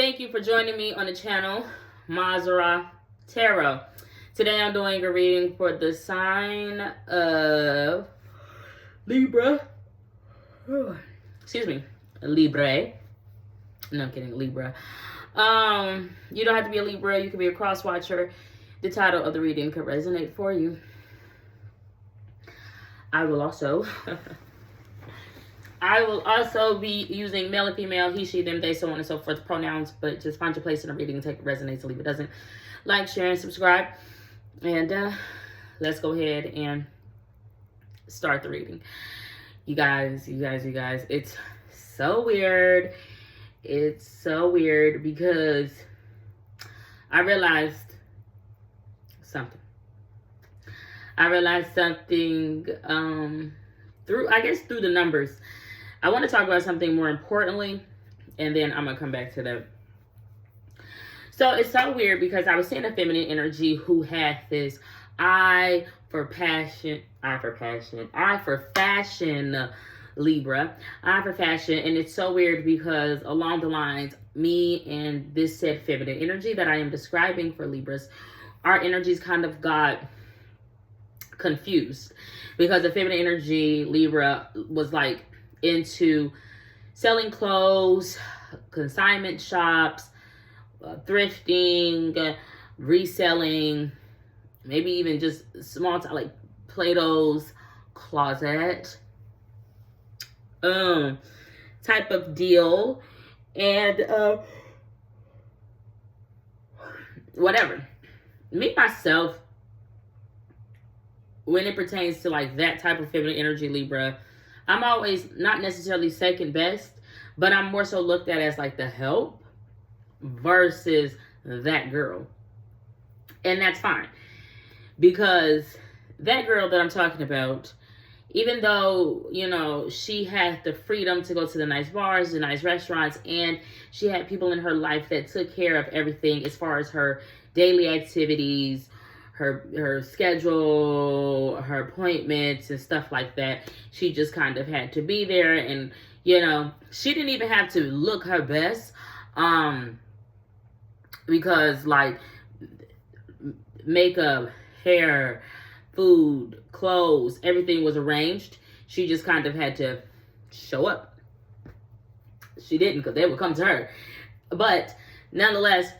Thank you for joining me on the channel, Mazara Tarot. Today I'm doing a reading for the sign of Libra. Excuse me, Libra. No, I'm kidding, Libra. You don't have to be a Libra. You can be a cross watcher. The title of the reading could resonate for you. I will also be using male and female, he, she, them, they, so on and so forth, pronouns, but just find your place in the reading and take it resonates and leave it doesn't. Like, share, and subscribe. And let's go ahead and start the reading. You guys, it's so weird. It's so weird because I realized something. Through the numbers. I want to talk about something more importantly, and then I'm going to come back to that. So it's so weird because I was seeing a feminine energy who had this eye for fashion, Libra, eye for fashion. And it's so weird because along the lines, me and this said feminine energy that I am describing for Libras, our energies kind of got confused because the feminine energy, Libra, was like into selling clothes, consignment shops, thrifting, reselling, maybe even just small time, like Plato's closet type of deal, and whatever. Me myself, when it pertains to like that type of feminine energy, Libra, I'm always not necessarily second best, but I'm more so looked at as like the help versus that girl. And that's fine, because that girl that I'm talking about, even though, you know, she had the freedom to go to the nice bars, the nice restaurants, and she had people in her life that took care of everything as far as her daily activities, her schedule, her appointments, and stuff like that. She just kind of had to be there, and, you know, she didn't even have to look her best, because, like, makeup, hair, food, clothes, everything was arranged. She just kind of had to show up. She didn't, because they would come to her. But nonetheless,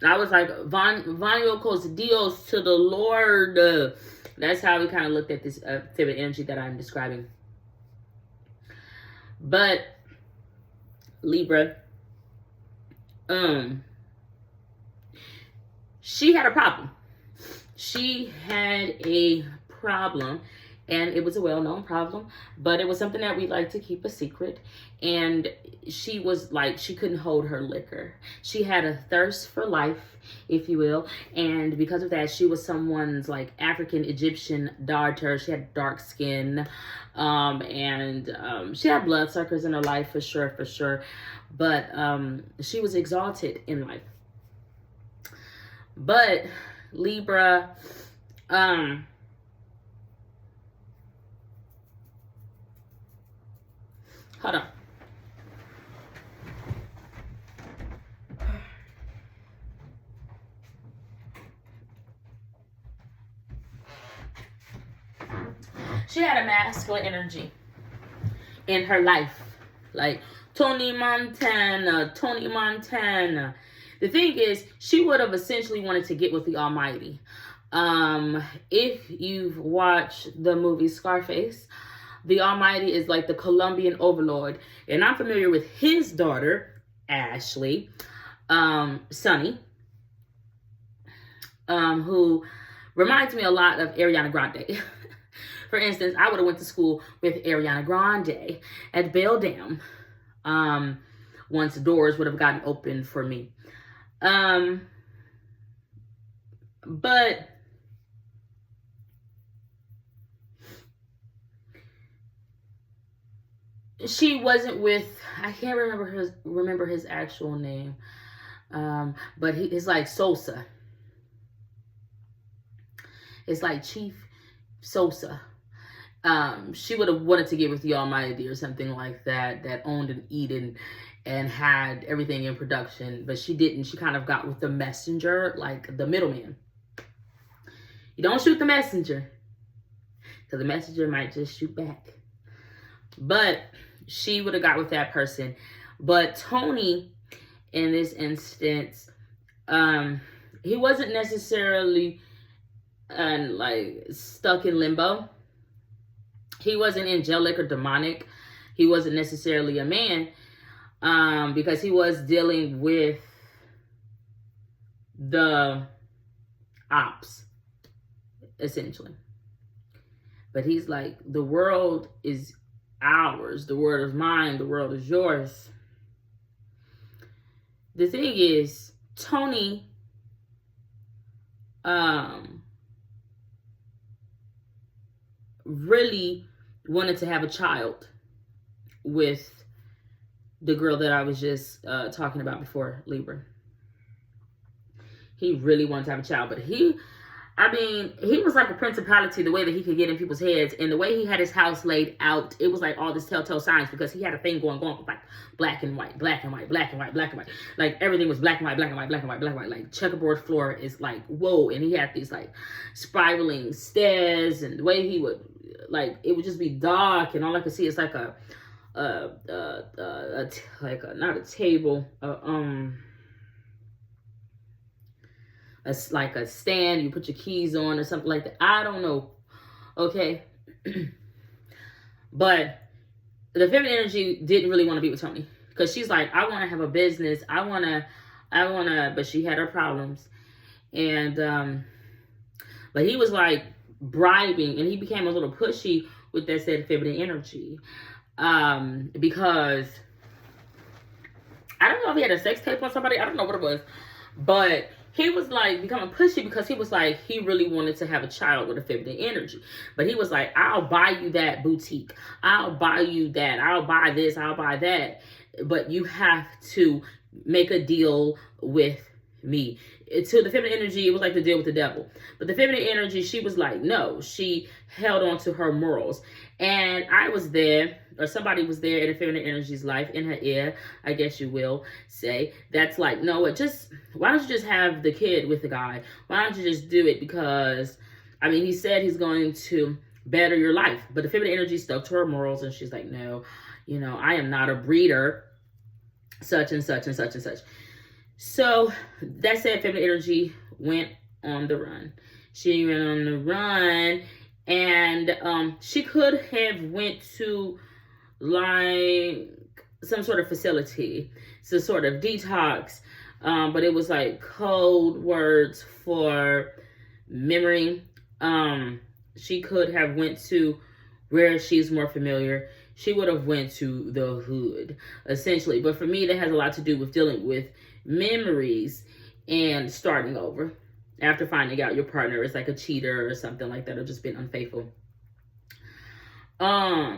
I was like, Vanio Dios to the Lord. That's how we kind of looked at this feminine energy that I'm describing. But Libra, she had a problem. She had a problem, and it was a well-known problem, but it was something that we like to keep a secret. And she was like, she couldn't hold her liquor. She had a thirst for life, if you will. And because of that, she was someone's like African Egyptian daughter. She had dark skin, and she had bloodsuckers in her life for sure. But she was exalted in life. But Libra, hold on. She had a masculine energy in her life, like Tony Montana. The thing is, she would have essentially wanted to get with the Almighty. If you've watched the movie Scarface, the Almighty is like the Colombian overlord. And I'm familiar with his daughter, Ashley, Sonny, who reminds me a lot of Ariana Grande. For instance, I would have went to school with Ariana Grande at Belle Dam, once doors would have gotten open for me. But she wasn't with, I can't remember his actual name. But it's like Sosa. It's like Chief Sosa. She would have wanted to get with the Almighty or something like that, that owned an Eden and had everything in production, but she didn't. She kind of got with the messenger, like the middleman. You don't shoot the messenger, because the messenger might just shoot back. But she would have got with that person. But Tony, in this instance, he wasn't necessarily like stuck in limbo. He wasn't angelic or demonic. He wasn't necessarily a man, because he was dealing with the ops, essentially. But he's like, the world is ours. The world is mine. The world is yours. The thing is, Tony, really wanted to have a child with the girl that I was just talking about before, Libra. He really wanted to have a child, but he was like a principality, the way that he could get in people's heads, and the way he had his house laid out, it was like all this telltale signs, because he had a thing going with like black and white, black and white, black and white, black and white. Like everything was black and white, black and white, black and white, black and white. Like checkerboard floor is like, whoa. And he had these like spiraling stairs, and the way he would, like, it would just be dark, and all I could see is like not a table, it's like a stand you put your keys on or something like that. I don't know. Okay. But the feminine energy didn't really want to be with Tony, because she's like, I want to have a business. I want to, but she had her problems. And, but he was like bribing, and he became a little pushy with that said feminine energy. Because I don't know if he had a sex tape on somebody. I don't know what it was, but he was like becoming pushy, because he was like, he really wanted to have a child with a feminine energy. But he was like, I'll buy you that boutique. I'll buy you that. I'll buy this. I'll buy that. But you have to make a deal with me. To the feminine energy, it was like the deal with the devil. But the feminine energy, she was like, no. She held on to her morals. And I was there, or somebody was there in the feminine energy's life, in her ear, I guess you will say, that's like, no, why don't you just have the kid with the guy? Why don't you just do it? Because, I mean, he said he's going to better your life. But the feminine energy stuck to her morals, and she's like, no, I am not a breeder, such and such and such and such. So that said, feminine energy went on the run. She went on the run, and she could have went to like some sort of facility, some sort of detox, but it was like code words for memory. She could have went to where she's more familiar. She would have went to the hood, essentially. But for me, that has a lot to do with dealing with memories and starting over after finding out your partner is like a cheater or something like that, or just been unfaithful. But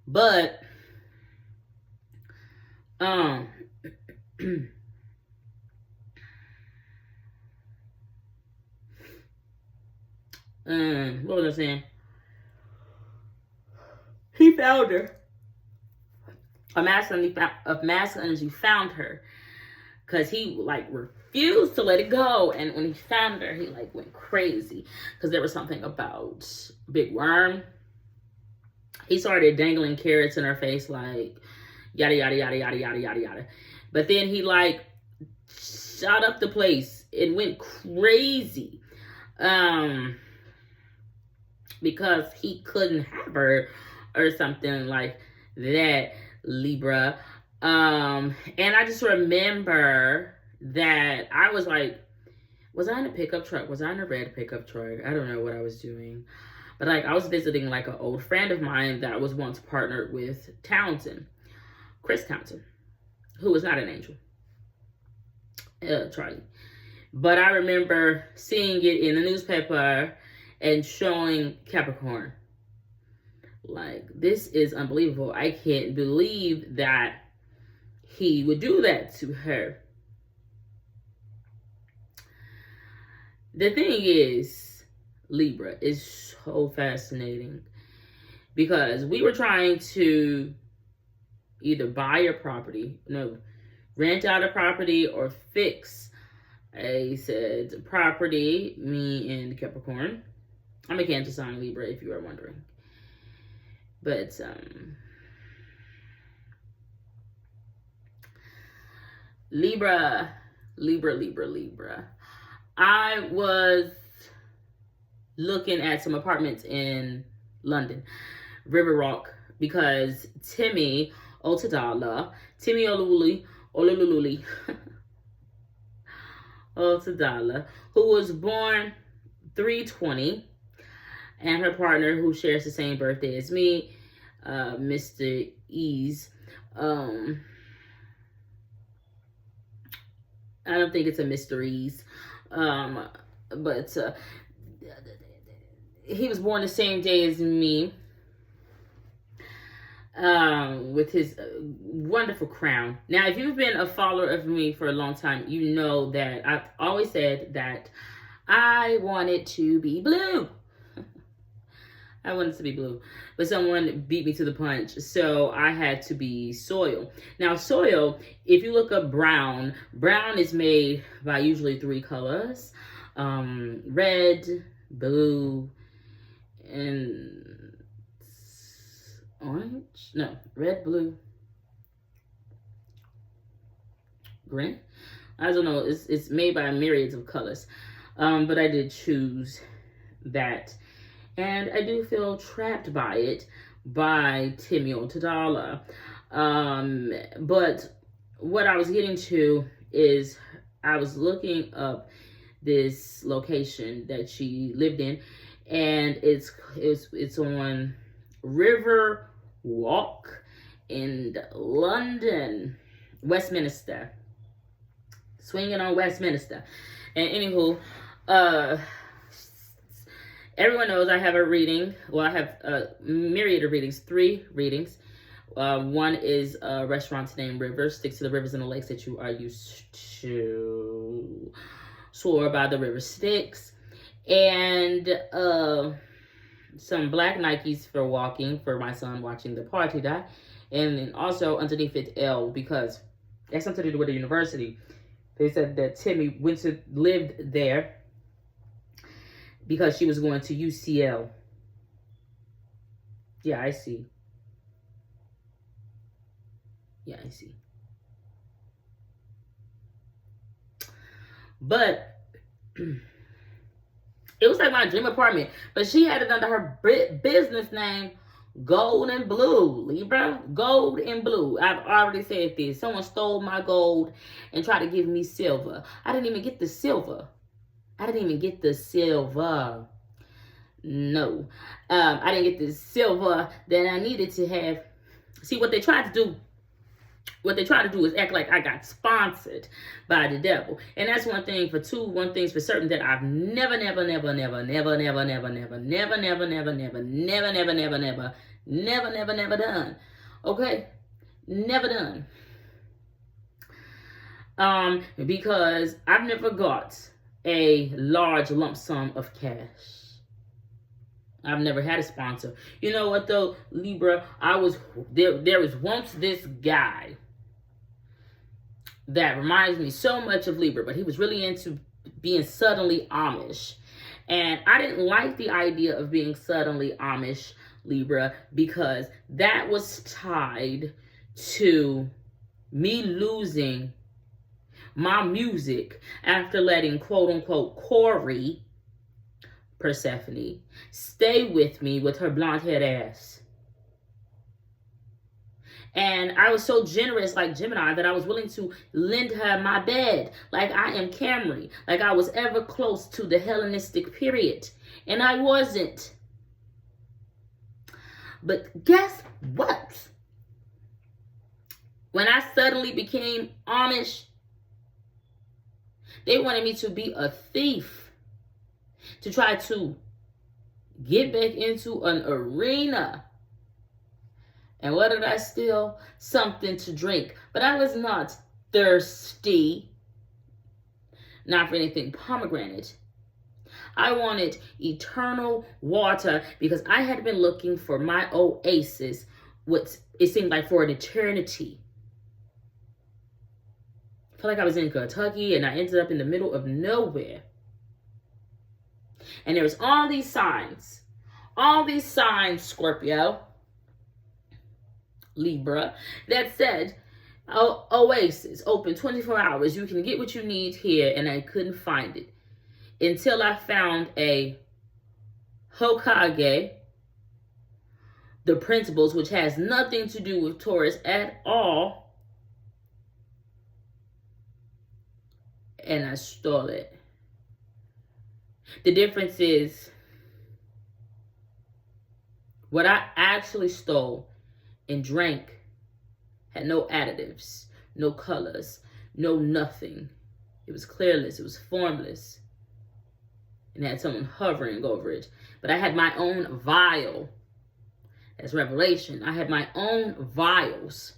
what was I saying? He found her. A masculine energy found her, because he like refused to let it go. And when he found her, he like went crazy, because there was something about big worm. He started dangling carrots in her face, like yada yada yada yada yada yada yada. But then he like shot up the place. It went crazy, because he couldn't have her or something like that, Libra. And I just remember that I was like, was I in a pickup truck? Was I in a red pickup truck? I don't know what I was doing. But like, I was visiting like an old friend of mine that was once partnered with Townsend, Chris Townsend, who was not an angel, Charlie. But I remember seeing it in the newspaper and showing Capricorn. Like, this is unbelievable. I can't believe that he would do that to her. The thing is, Libra is so fascinating because we were trying to either buy a property, no, rent out a property or fix a said property, me and Capricorn. I'm a Cancer sign, Libra, if you are wondering. But Libra. I was looking at some apartments in London, River Rock, because Timmy Olululi, Otadala, who was born 320, and her partner, who shares the same birthday as me, Mr. Ease. I don't think it's a mysteries, but he was born the same day as me, with his wonderful crown. Now, if you've been a follower of me for a long time, you know that I've always said that I wanted to be blue. I wanted to be blue, but someone beat me to the punch, so I had to be soil. Now, soil, if you look up brown, brown is made by usually 3 colors, red, blue, and orange. No, red, blue, green. I don't know. It's made by myriads of colors, but I did choose that. And I do feel trapped by it, by Timmy Otadala. But what I was getting to is I was looking up this location that she lived in, and it's on River Walk in London, Westminster. Swinging on Westminster. And anywho, everyone knows I have a reading. Well, I have a myriad of readings, 3 readings. One is a restaurant named River. Stick to the rivers and the lakes that you are used to. Swore by the river Styx. And some black Nikes for walking for my son watching the party die. And then also underneath it L, because that's something to do with the university. They said that Timmy lived there because she was going to UCL. Yeah, I see. But it was like my dream apartment. But she had it under her business name, Gold and Blue, Libra. Gold and Blue. I've already said this. Someone stole my gold and tried to give me silver. I didn't even get the silver. No. I didn't get the silver that I needed to have. See, what they tried to do is act like I got sponsored by the devil. And that's one thing's for certain that I've never done. Okay? Never done. Because I've never got a large lump sum of cash. I've never had a sponsor. You know what though, Libra? There was once this guy that reminds me so much of Libra, but he was really into being suddenly Amish. And I didn't like the idea of being suddenly Amish, Libra, because that was tied to me losing my music after letting quote unquote Corey Persephone stay with me with her blonde haired ass. And I was so generous, like Gemini, that I was willing to lend her my bed, like I am Camry, like I was ever close to the Hellenistic period. And I wasn't. But guess what? When I suddenly became Amish, they wanted me to be a thief, to try to get back into an arena. And what did I steal? Something to drink. But I was not thirsty. Not for anything pomegranate. I wanted eternal water because I had been looking for my oasis, what it seemed like for an eternity. I felt like I was in Kentucky and I ended up in the middle of nowhere. And there was all these signs, Scorpio, Libra, that said, oasis, open 24 hours. You can get what you need here. And I couldn't find it until I found a Hokage, the principles, which has nothing to do with Taurus at all. And I stole it. The difference is what I actually stole and drank had no additives, no colors, no nothing. It was clearless, it was formless, and had someone hovering over it. But I had my own vial. That's revelation. I had my own vials.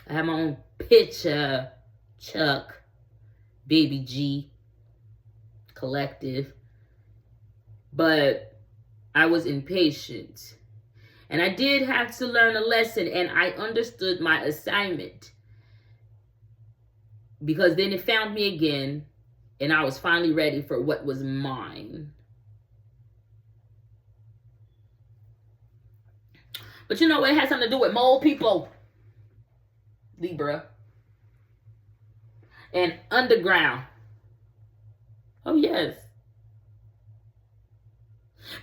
I had my own picture, Chuck, Baby G, Collective. But I was impatient. And I did have to learn a lesson, and I understood my assignment. Because then it found me again, and I was finally ready for what was mine. But you know, it has something to do with mole people, Libra, and underground. Oh, yes.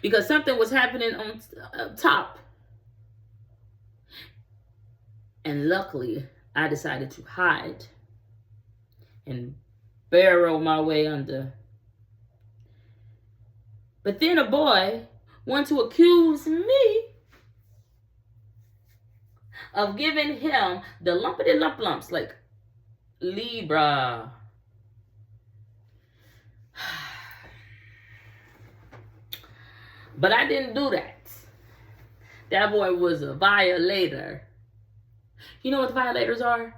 Because something was happening on up top. And luckily, I decided to hide and burrow my way under. But then a boy wanted to accuse me of giving him the lumpity lumps, like, Libra. But I didn't do that. That boy was a violator. You know what the violators are?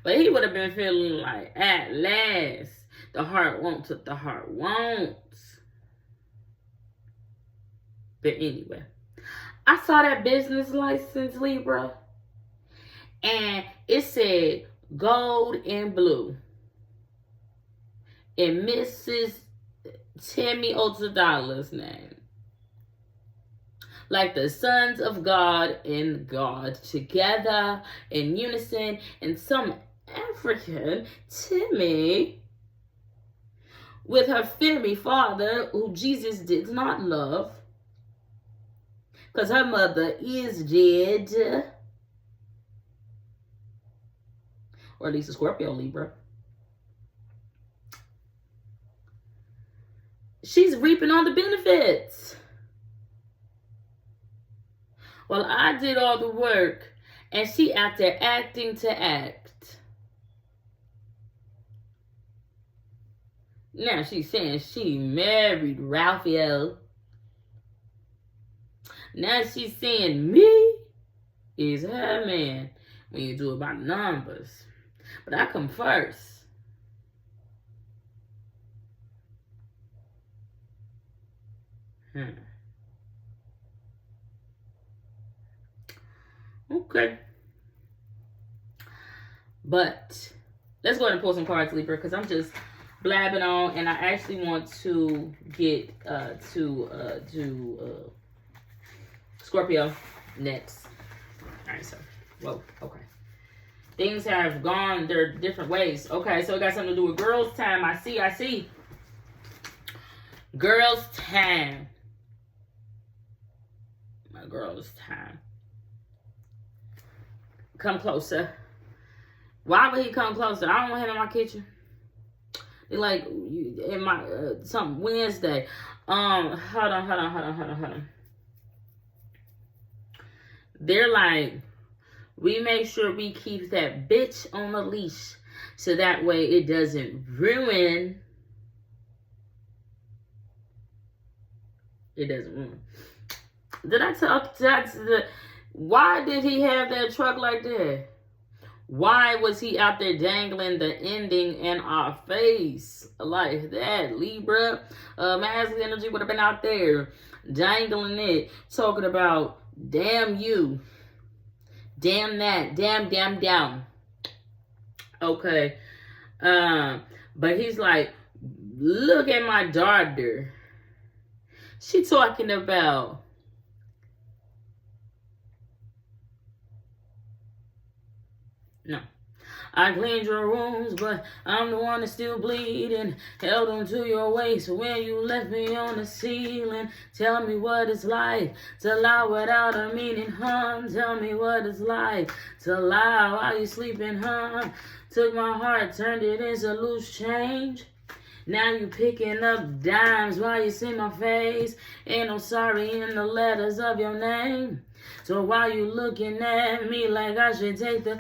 But he would have been feeling like, at last, the heart wants what the heart wants. But anyway, I saw that business license, Libra, and it said gold and blue. In Mrs. Tammy Otadola's name. Like the sons of God and God together in unison, and some African Timmy with her Femi father, who Jesus did not love, because her mother is dead. Or at least a Scorpio, Libra. She's reaping all the benefits. Well, I did all the work, and she out there acting to act. Now she's saying she married Raphael. Now she's saying me is her man when you do it by numbers. But I come first. Okay. But let's go ahead and pull some cards, Libra, because I'm just blabbing on, and I actually want to get to Scorpio next. All right, so whoa, okay. Things have gone their different ways. Okay, so it got something to do with girls' time. I see. Girls' time. My girls' time. Come closer. Why would he come closer? I don't want him in my kitchen. They're like, in my, something Wednesday. Hold on. They're like, we make sure we keep that bitch on a leash so that way it doesn't ruin. It doesn't ruin. Did I tell, why did he have that truck like that? Why was he out there dangling the ending in our face like that, Libra? Masculine energy would have been out there dangling it, talking about damn you, damn that, damn. Okay. But he's like, look at my daughter. She talking about no. I cleaned your wounds, but I'm the one that's still bleeding. Held on to your waist when you left me on the ceiling. Tell me what it's like to lie without a meaning, huh? Tell me what it's like to lie while you sleeping, huh? Took my heart, turned it into loose change. Now you picking up dimes while you see my face. Ain't no sorry in the letters of your name. So why you looking at me like I should take the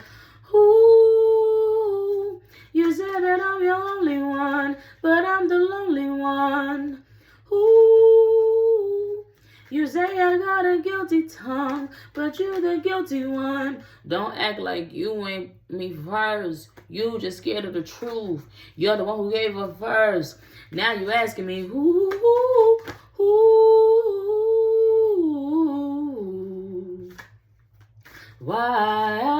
ooh, you said that I'm your only one, but I'm the lonely one. Ooh, you say I got a guilty tongue, but you're the guilty one. Don't act like you ain't me first. You just scared of the truth. You're the one who gave her first. Now you asking me, ooh, why?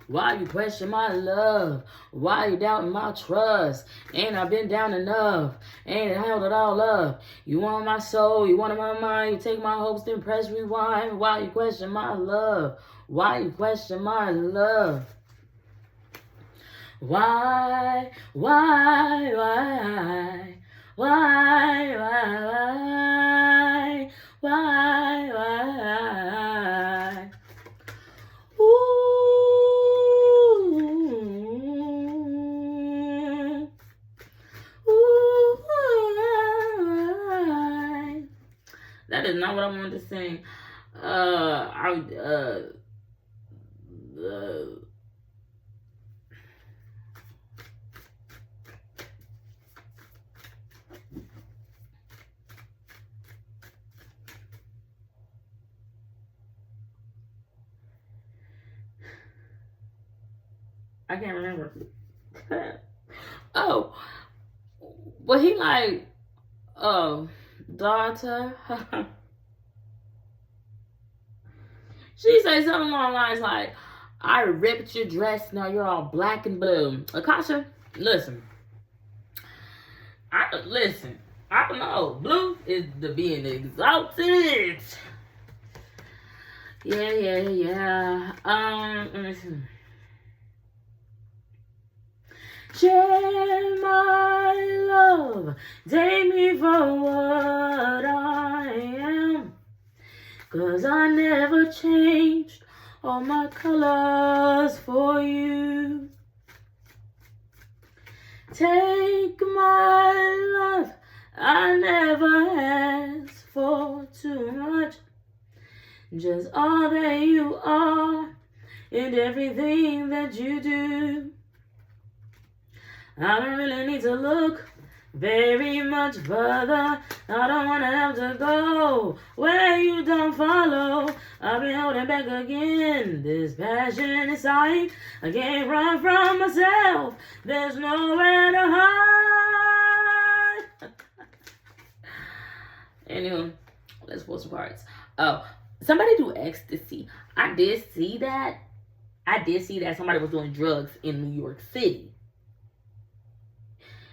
Why you question my love? Why you doubting my trust? Ain't I been down enough? Ain't I held it all up? You want my soul, you want my mind, you take my hopes, then press rewind. Why you question my love? Why you question my love? Why? That is not what I wanted to sing. I can't remember. Oh, well, he like, daughter. She said something along the lines like, I ripped your dress, now you're all black and blue. Akasha, listen. I don't know. Blue is the being exalted. Yeah. Let me see. Share my love, take me for what I am. 'Cause I never changed all my colors for you. Take my love, I never asked for too much. Just all that you are and everything that you do. I don't really need to look very much further. I don't want to have to go where you don't follow. I've been holding back again. This passion inside, I can't run from myself. There's nowhere to hide. Anywho, let's pull some cards. Oh, somebody do ecstasy. I did see that somebody was doing drugs in New York City.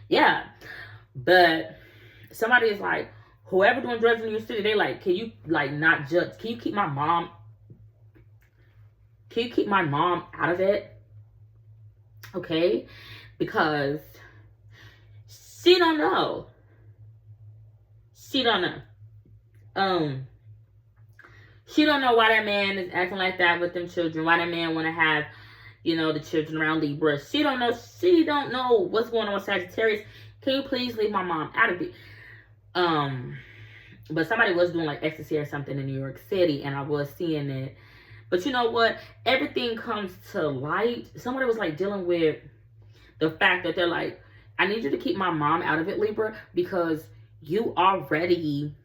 Yeah. But somebody is like, whoever doing drugs in your city, they like, can you like not judge? Can you keep my mom out of it? Okay? Because she don't know. She don't know why that man is acting like that with them children. Why that man want to have, the children around Libra. She don't know what's going on with Sagittarius. Can you please leave my mom out of it? But somebody was doing like ecstasy or something in New York City, and I was seeing it. But you know what? Everything comes to light. Somebody was like dealing with the fact that they're like, I need you to keep my mom out of it, Libra, because you already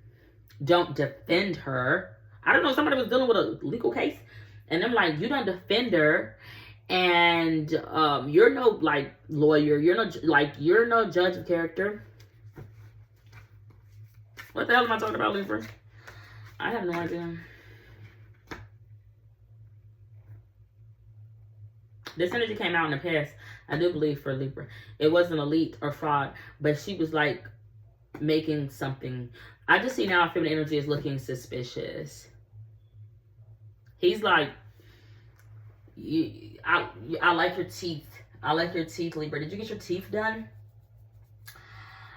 don't defend her. I don't know. Somebody was dealing with a legal case, and I'm like, you don't defend her. And you're no like lawyer. You're no judge of character. What the hell am I talking about, Libra? I have no idea. This energy came out in the past, I do believe, for Libra. It wasn't elite or fraud, but she was like making something. I just see now feminine energy is looking suspicious. He's like, I like your teeth. I like your teeth, Libra. Did you get your teeth done?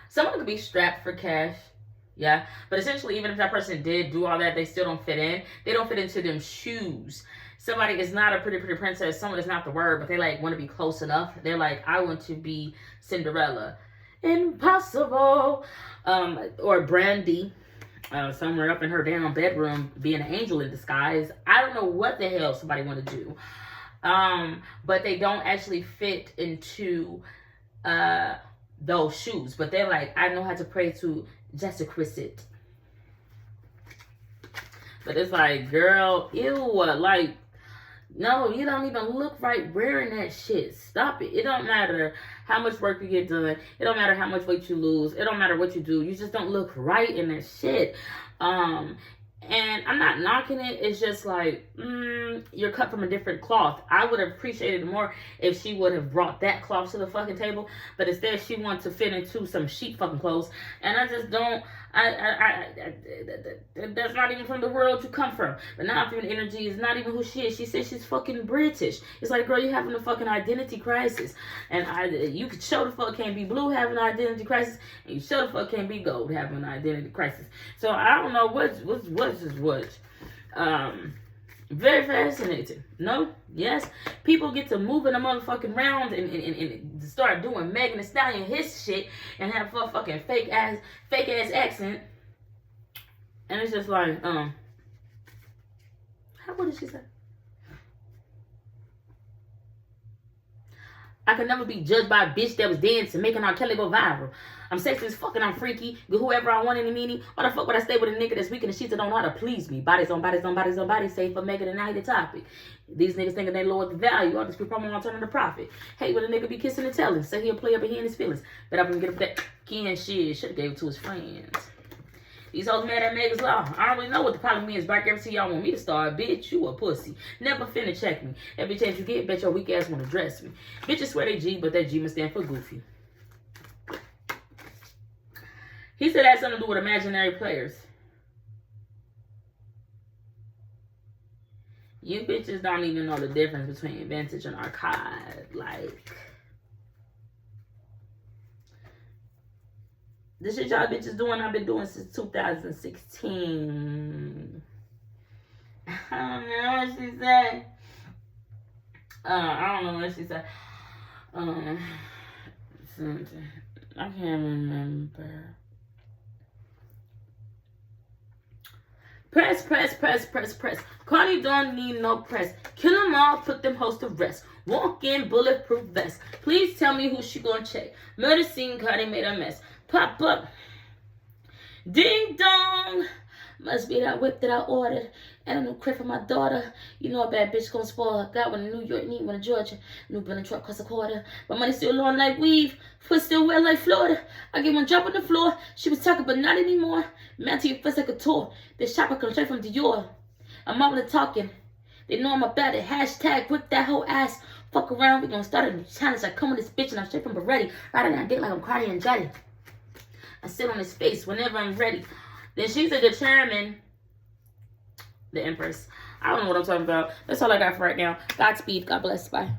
Someone could be strapped for cash. Yeah. But essentially, even if that person did do all that, they still don't fit in. They don't fit into them shoes. Somebody is not a pretty princess. Someone is not the word, but they like want to be close enough. They're like, I want to be Cinderella. Impossible. Or Brandy. Somewhere up in her damn bedroom being an angel in disguise. I don't know what the hell somebody want to do. But they don't actually fit into those shoes. But they're like, I know how to pray to Jessica Christ. But it's like, girl, ew, like, no, you don't even look right wearing that shit. Stop it. It don't matter how much work you get done. It don't matter how much weight you lose. It don't matter what you do. You just don't look right in that shit. And I'm not knocking it. It's just like, you're cut from a different cloth. I would have appreciated it more if she would have brought that cloth to the fucking table. But instead, she wants to fit into some sheep fucking clothes. And I just don't, that's not even from the world you come from. But now feminine energy is not even who she is. She says she's fucking British. It's like, girl, you're having a fucking identity crisis. And you could show the fuck can't be blue having an identity crisis. And you show the fuck can't be gold having an identity crisis. So I don't know what's what. Very fascinating. No? Yes? People get to move in a motherfucking round and start doing Megan Thee Stallion his shit and have a fucking fake ass accent. And it's just like, what did she say? I could never be judged by a bitch that was dancing, making R. Kelly go viral. I'm sexy as fuck and I'm freaky. Get whoever I want in the meeting. Why the fuck would I stay with a nigga that's weak in the sheets that don't know how to please me? Bodies on bodies on bodies on bodies. Say for making a night a topic. These niggas thinking they lower the value. All this free promo on turning to profit. Hate when a nigga be kissing and telling. Say he'll play up and he in his feelings. But I can get up that key and shit. Should have gave it to his friends. These hoes mad at Megan's Law. I don't really know what the problem is. Back every time y'all want me to start. Bitch, you a pussy. Never finna check me. Every chance you get, bet your weak ass wanna dress me. Bitches swear they G, but that G must stand for goofy. He said that had something to do with imaginary players. You bitches don't even know the difference between vintage and archive. Like, this shit y'all bitches doing, I've been doing since 2016. I don't know what she said. I don't know what she said. I can't remember. Press. Cardi don't need no press. Kill them all, put them hoes to rest. Walk in, bulletproof vest. Please tell me who she gonna check. Murder scene, Cardi made a mess. Pop up. Ding dong. Must be that whip that I ordered. And a new crib for my daughter. You know a bad bitch gonna spoil. Got one in New York, need one in Georgia. New bill and truck cost a quarter. But money still long like weave. Foot still wet like Florida. I get one drop on the floor. She was talking, but not anymore. Man to your face like a tour. This shopper comes straight from Dior. I'm out with talking. They know I'm about it. Hashtag whip that whole ass. Fuck around. We gonna start a new challenge. I come with this bitch and I'm straight from Beretti. Riding that dick like I'm Cardi and Jetty. I sit on his face whenever I'm ready. Then she's a determined, the Empress. I don't know what I'm talking about. That's all I got for right now. Godspeed. God bless. Bye.